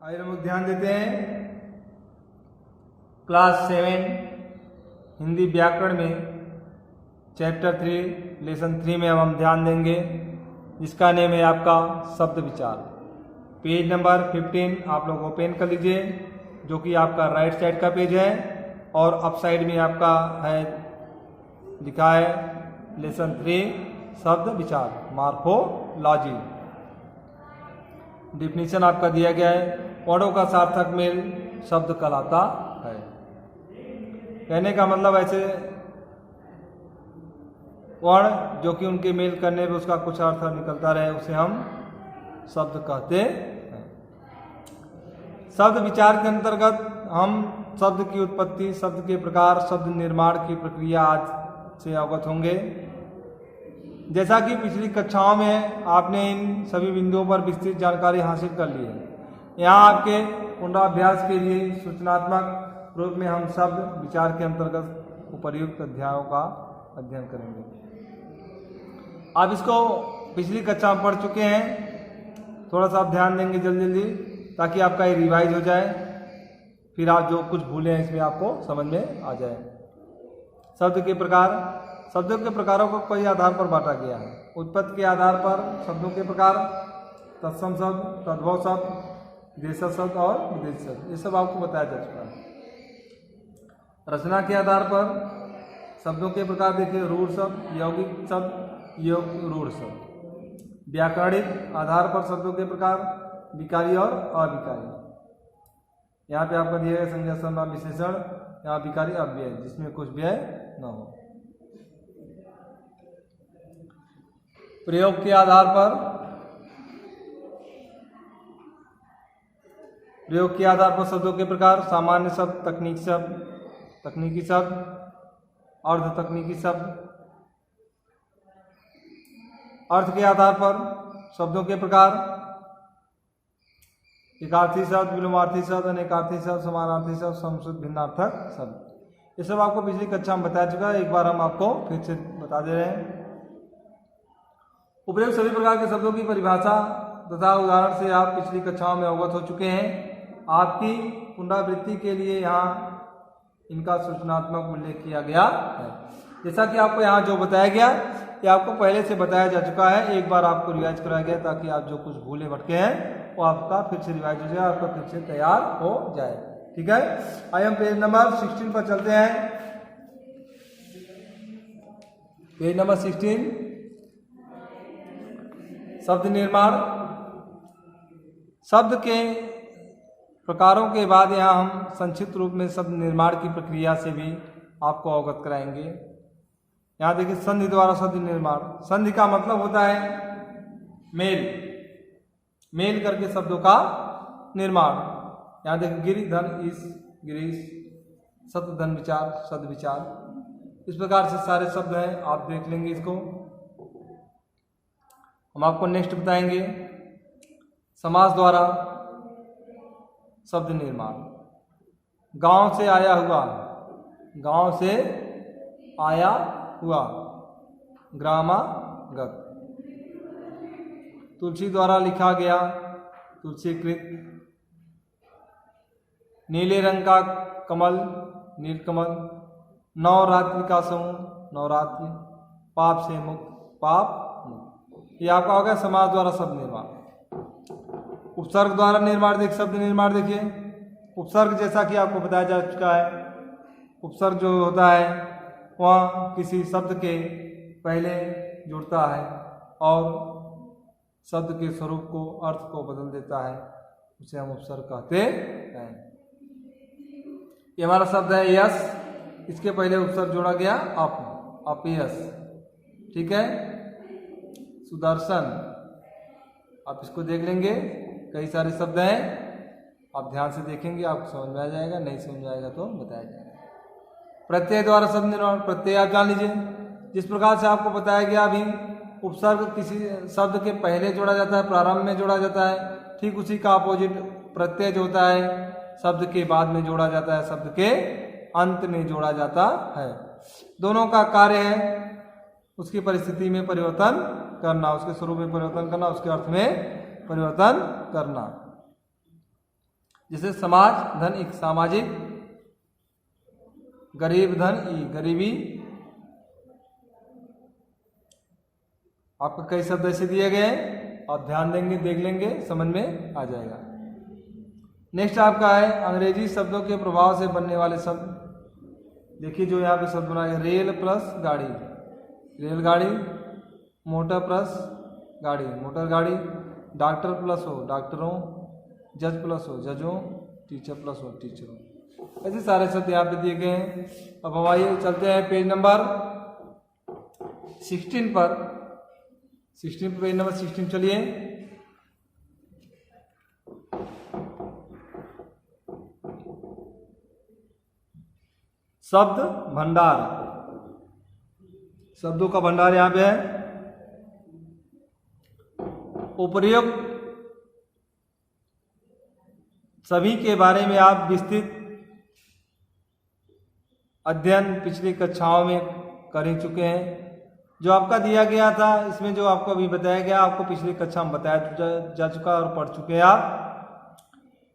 आइए हम लोग ध्यान देते हैं क्लास 7 हिंदी व्याकरण में चैप्टर 3 लेसन 3 में हम ध्यान देंगे, जिसका नेम है आपका शब्द विचार। पेज नंबर 15 आप लोग ओपन कर लीजिए, जो कि आपका राइट साइड का पेज है, और अप साइड में आपका है लिखा है लेसन 3 शब्द विचार मॉर्फोलॉजी। डिफिनीशन आपका दिया गया है, वर्णों का सार्थक मेल शब्द कहलाता है। कहने का मतलब ऐसे वर्ण जो कि उनके मेल करने पर उसका कुछ अर्थ निकलता रहे, उसे हम शब्द कहते हैं। शब्द विचार के अंतर्गत हम शब्द की उत्पत्ति, शब्द के प्रकार, शब्द निर्माण की प्रक्रिया आज से अवगत होंगे। जैसा कि पिछली कक्षाओं में आपने इन सभी बिंदुओं पर विस्तृत जानकारी हासिल कर ली है, यहाँ आपके पुनराभ्यास के लिए सूचनात्मक रूप में हम शब्द विचार के अंतर्गत उपर्युक्त अध्यायों का अध्ययन करेंगे। आप इसको पिछली कक्षा में पढ़ चुके हैं, थोड़ा सा आप ध्यान देंगे जल्दी जल्दी, ताकि आपका ये रिवाइज हो जाए, फिर आप जो कुछ भूले हैं इसमें आपको समझ में आ जाए। शब्द के प्रकार, शब्दों के प्रकारों को कई आधार पर बांटा गया है। उत्पत्ति के आधार पर शब्दों के प्रकार तत्सम शब्द, तद्भव शब्द, देशज शब्द और विदेशी शब्द, ये सब आपको बताया जा चुका है। रचना के आधार पर शब्दों के प्रकार देखिए, रूढ़ शब्द, यौगिक शब्द, योग रूढ़ शब्द। व्याकरणिक आधार पर शब्दों के प्रकार विकारी और अविकारी। यहाँ पे आपका दिया गया संज्ञा संबंध विशेषण, यहाँ विकारी अव्यय जिसमें कुछ व्यय न हो। प्रयोग के आधार पर, प्रयोग के आधार पर शब्दों के प्रकार सामान्य शब्द, तकनीकी शब्द, तकनीकी शब्द, अर्ध तकनीकी शब्द। अर्थ के आधार पर शब्दों के प्रकार एकार्थी शब्द, विलोमार्थी शब्द, अनेकार्थी शब्द, समानार्थी शब्द, समश्रुत भिन्नार्थक शब्द। ये सब आपको पिछली कक्षा में बताया चुका है, एक बार हम आपको फिर से बता दे रहे हैं। उपयुक्त सभी प्रकार के शब्दों की परिभाषा तथा उदाहरण से आप पिछली कक्षाओं में अवगत हो चुके हैं। आपकी पुनरावृत्ति के लिए यहाँ इनका सूचनात्मक उल्लेख किया गया है। जैसा कि आपको यहाँ जो बताया गया, ये आपको पहले से बताया जा चुका है, एक बार आपको रिवाइज कराया गया, ताकि आप जो कुछ भूले भटके हैं वो आपका फिर से रिवाइज हो जाए, आपका फिर से तैयार हो जाए। ठीक है, आइए हम पेज नंबर 16 पर चलते हैं। पेज नंबर 16, शब्द निर्माण। शब्द के प्रकारों के बाद यहाँ हम संक्षिप्त रूप में शब्द निर्माण की प्रक्रिया से भी आपको अवगत कराएंगे। यहाँ देखिए, संधि द्वारा शब्द निर्माण। संधि का मतलब होता है मेल, मेल करके शब्दों का निर्माण। यहाँ देखिए, गिरि धन इस, गिरीश, शब्द धन विचार, शब्द विचार, इस प्रकार से सारे शब्द हैं, आप देख लेंगे इसको। हम आपको नेक्स्ट बताएंगे समास द्वारा शब्द निर्माण। गांव से आया हुआ, गांव से आया हुआ, ग्रामागत। तुलसी द्वारा लिखा गया, तुलसीकृत। नीले रंग का कमल, नीलकमल। नवरात्रि का समूह, नवरात्रि। पाप से मुक्त, पाप मुक्त। ये आपका होगा समास द्वारा शब्द निर्माण। उपसर्ग द्वारा निर्माण, देख शब्द निर्माण देखिए। उपसर्ग जैसा कि आपको बताया जा चुका है, उपसर्ग जो होता है वह किसी शब्द के पहले जुड़ता है और शब्द के स्वरूप को, अर्थ को बदल देता है, उसे हम उपसर्ग कहते हैं। ये हमारा शब्द है यश, इसके पहले उपसर्ग जोड़ा गया अपयश। ठीक है, सुदर्शन, आप इसको देख लेंगे, कई सारे शब्द हैं, आप ध्यान से देखेंगे, आपको समझ में आ जाएगा, नहीं समझ में आएगा तो बताया जाएगा। प्रत्यय द्वारा शब्द निर्माण, प्रत्यय आप जान लीजिए, जिस प्रकार से आपको बताया गया अभी, उपसर्ग किसी शब्द के पहले जोड़ा जाता है, प्रारंभ में जोड़ा जाता है, ठीक उसी का अपोजिट प्रत्यय जो होता है शब्द के बाद में जोड़ा जाता है, शब्द के अंत में जोड़ा जाता है। दोनों का कार्य है उसकी परिस्थिति में परिवर्तन करना, उसके स्वरूप में परिवर्तन करना, उसके अर्थ में परिवर्तन करना। जैसे समाज धन एक सामाजिक, गरीब धन ई गरीबी। आपको कई शब्द ऐसे दिए गए हैं और ध्यान देंगे, देख लेंगे, समझ में आ जाएगा। नेक्स्ट आपका है अंग्रेजी शब्दों के प्रभाव से बनने वाले शब्द। देखिए जो यहाँ पे शब्द बनाए, रेल प्लस गाड़ी, रेलगाड़ी, मोटर प्लस गाड़ी, मोटर गाड़ी, डॉक्टर प्लस हो डॉक्टरों, जज प्लस हो जजों, टीचर प्लस हो टीचरों। ऐसे सारे शब्द यहाँ पे दिए गए हैं। अब हम आइए चलते हैं पेज नंबर 16 पर। 16 पेज नंबर 16 चलिए। शब्द भंडार, शब्दों का भंडार यहाँ पे है। उपर्युक्त सभी के बारे में आप विस्तृत अध्ययन पिछली कक्षाओं में कर ही चुके हैं। जो आपका दिया गया था इसमें जो आपको अभी बताया गया, आपको पिछली कक्षा में बताया जा चुका और पढ़ चुके हैं आप।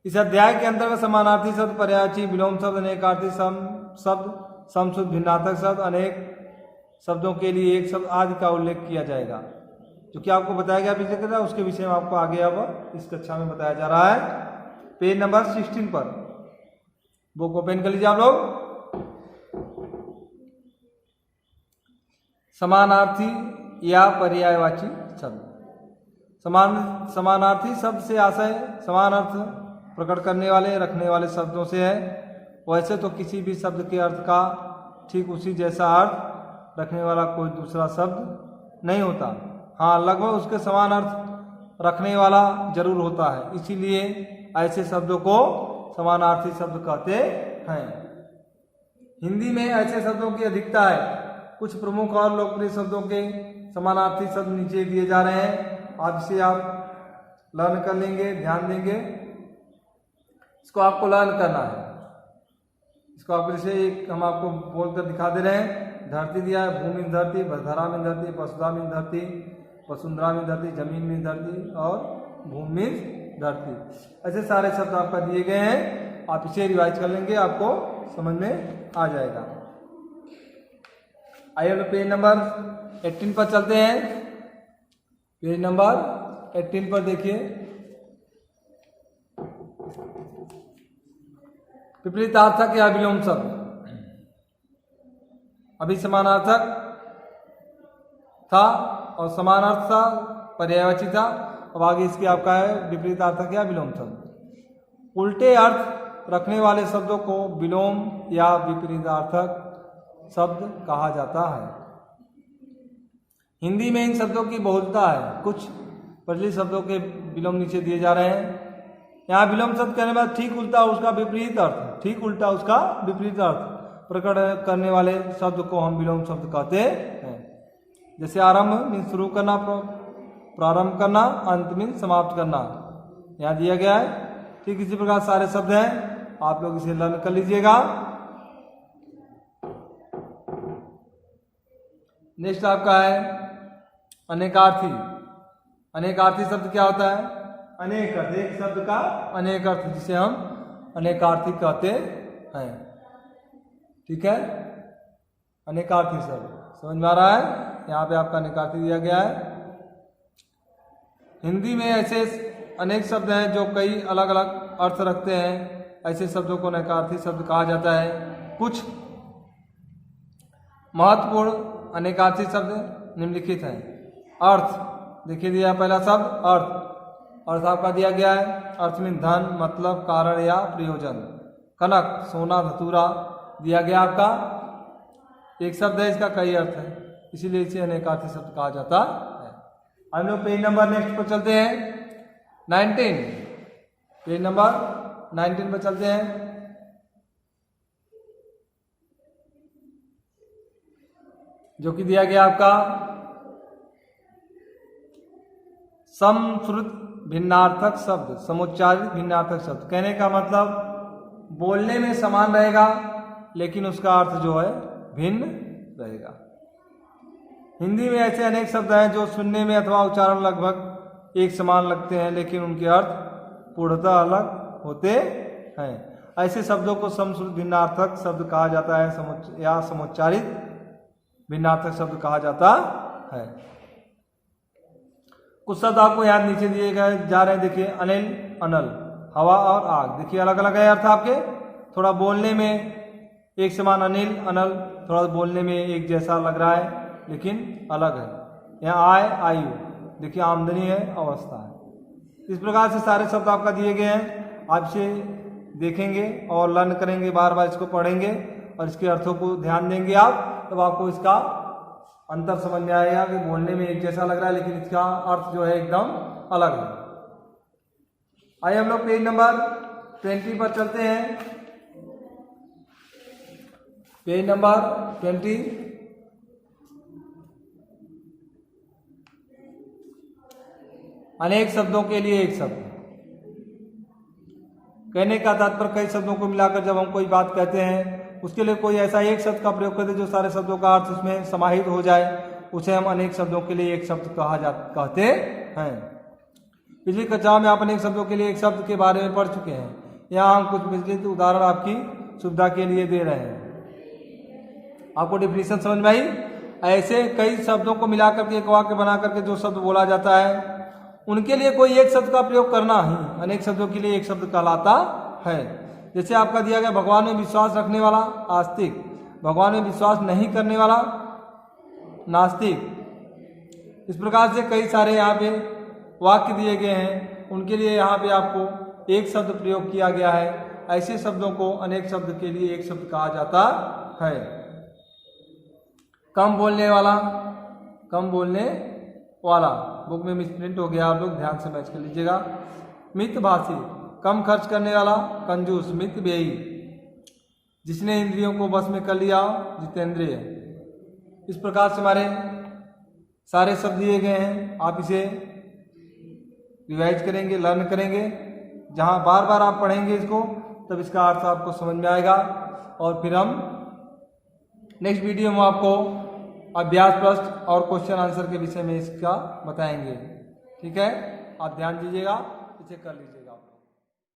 इस अध्याय के अंतर्गत समानार्थी शब्द, पर्यायवाची, विलोम शब्द, अनेकार्थी शब्द, समशुद्ध भिन्नार्थक शब्द, अनेक शब्दों के लिए एक शब्द आदि का उल्लेख किया जाएगा। जो कि आपको बताया गया पिछले कक्षा, उसके विषय में आपको आगे अब इस कक्षा में बताया जा रहा है। पेज नंबर 16 पर बुक ओपन कर लीजिए आप लोग। समानार्थी या पर्यायवाची शब्द। समानार्थी शब्द से आशय समान अर्थ प्रकट करने वाले, रखने वाले शब्दों से है। वैसे तो किसी भी शब्द के अर्थ का ठीक उसी जैसा अर्थ रखने वाला कोई दूसरा शब्द नहीं होता। हाँ, लगभग उसके समान अर्थ रखने वाला जरूर होता है, इसीलिए ऐसे शब्दों को समानार्थी शब्द कहते हैं। हिंदी में ऐसे शब्दों की अधिकता है। कुछ प्रमुख और लोकप्रिय शब्दों के समानार्थी शब्द नीचे दिए जा रहे हैं। आप इसे आप लर्न कर लेंगे, ध्यान देंगे। इसको आपको लर्न करना है। इसको आप जैसे एक हम आपको बोलकर दिखा दे रहे हैं। धरती दिया है, भूमि में धरती, वसुधरा में धरती, वसुधा में धरती, वसुंधरा में धरती, जमीन में धरती और भूमि में धरती। ऐसे सारे शब्द आपका दिए गए हैं। आप इसे रिवाइज कर लेंगे, आपको समझ में आ जाएगा। आइए पेज नंबर 18 पर चलते हैं। पेज नंबर 18 पर देखिए, विपरीतार्थक या विलोम शब्द। अभी समानार्थक था और समानार्थ था, पर्यायवाची था। अब आगे इसके आपका है विपरीतार्थक या विलोम शब्द। उल्टे अर्थ रखने वाले शब्दों को विलोम या विपरीतार्थक शब्द कहा जाता है। हिंदी में इन शब्दों की बहुलता है। कुछ प्रचलित शब्दों के विलोम नीचे दिए जा रहे हैं। यहाँ विलोम शब्द कहने बाद ठीक उल्टा उसका विपरीत अर्थ, ठीक उल्टा उसका विपरीत अर्थ प्रकट करने वाले शब्द को हम विलोम शब्द कहते हैं। जैसे आरंभ मीन शुरू करना, प्रारंभ करना, अंत मीन समाप्त करना, यहाँ दिया गया है। ठीक इसी प्रकार सारे शब्द हैं, आप लोग इसे लर्न कर लीजिएगा। नेक्स्ट आपका है अनेकार्थी। अनेकार्थी शब्द क्या होता है? अनेक अर्थ, एक शब्द का अनेक अर्थ, जिसे हम अनेकार्थी कहते हैं। ठीक है, अनेकार्थी शब्द समझ में आ रहा है? यहाँ पे आपका अनेकार्थी दिया गया है। हिंदी में ऐसे अनेक शब्द हैं जो कई अलग अलग अर्थ रखते हैं। ऐसे शब्दों को अनेकार्थी शब्द कहा जाता है। कुछ महत्वपूर्ण अनेकार्थी शब्द निम्नलिखित हैं। अर्थ, देखिए दिया पहला शब्द अर्थ। अर्थ आपका दिया गया है। अर्थ में धन, मतलब, कारण या प्रयोजन। कनक, सोना, धतूरा दिया गया आपका। एक शब्द है, इसका कई अर्थ है, इसीलिए इसे अनेकार्थी शब्द कहा जाता है। हम लोग पेज नंबर नेक्स्ट पर चलते हैं 19। पेज नंबर 19 पर चलते हैं। जो कि दिया गया आपका समश्रुत भिन्नार्थक शब्द, समुच्चारित भिन्नार्थक शब्द। कहने का मतलब बोलने में समान रहेगा लेकिन उसका अर्थ जो है भिन्न रहेगा। हिंदी में ऐसे अनेक शब्द हैं जो सुनने में अथवा उच्चारण लगभग एक समान लगते हैं लेकिन उनके अर्थ पूर्णतः अलग होते हैं। ऐसे शब्दों को समश्रुत भिन्नार्थक शब्द कहा जाता है या समुच्चारित भिन्नार्थक शब्द कहा जाता है। कुछ शब्द आपको याद नीचे दिए गए जा रहे हैं, देखिए अनिल, अनल, हवा और आग। देखिए अलग अलग है अर्थ आपके, थोड़ा बोलने में एक समान अनिल अनल, थोड़ा बोलने में एक जैसा लग रहा है लेकिन अलग है। यहाँ आय, आयु, देखिए आमदनी है, अवस्था है। इस प्रकार से सारे शब्द आपका दिए गए हैं, आप इसे देखेंगे और लर्न करेंगे, बार बार इसको पढ़ेंगे और इसके अर्थों को ध्यान देंगे आप, तब आपको इसका अंतर समझ में आएगा कि बोलने में एक जैसा लग रहा है लेकिन इसका अर्थ जो है एकदम अलग है। आइए हम लोग पेज नंबर 20 पर चलते हैं। Page number 20। अनेक शब्दों के लिए एक शब्द। कहने का तात्पर्य कई शब्दों को मिलाकर जब हम कोई बात कहते हैं उसके लिए कोई ऐसा एक शब्द का प्रयोग करते जो सारे शब्दों का अर्थ उसमें समाहित हो जाए, उसे हम अनेक शब्दों के लिए एक शब्द कहते हैं। पिछली कक्षाओं में आप अनेक शब्दों के लिए एक शब्द के बारे में पढ़ चुके हैं। यहाँ हम कुछ विस्तृत उदाहरण आपकी सुविधा के लिए दे रहे हैं। आपको डिफिनीशन समझ में आई? ऐसे कई शब्दों को मिलाकर के एक वाक्य बना करके जो शब्द बोला जाता है उनके लिए कोई एक शब्द का प्रयोग करना ही अनेक शब्दों के लिए एक शब्द कहलाता है। जैसे आपका दिया गया भगवान में विश्वास रखने वाला आस्तिक, भगवान में विश्वास नहीं करने वाला नास्तिक। इस प्रकार से कई सारे यहाँ पे वाक्य दिए गए हैं, उनके लिए यहाँ पे आपको एक शब्द प्रयोग किया गया है। ऐसे शब्दों को अनेक शब्द के लिए एक शब्द कहा जाता है। कम बोलने वाला, कम बोलने वाला, बुक में मिसप्रिंट हो गया, आप लोग ध्यान से मैच कर लीजिएगा। मितभाषी, कम खर्च करने वाला कंजूस, मित व्ययी, जिसने इंद्रियों को बस में कर लिया जितेंद्रिय। इस प्रकार से हमारे सारे शब्द दिए गए हैं, आप इसे रिवाइज करेंगे, लर्न करेंगे। जहाँ बार बार आप पढ़ेंगे इसको तब इसका अर्थ आपको समझ में आएगा और फिर हम नेक्स्ट वीडियो में आपको अभ्यास प्रश्न और क्वेश्चन आंसर के विषय में इसका बताएंगे। ठीक है, आप ध्यान दीजिएगा, इसे कर लीजिएगा।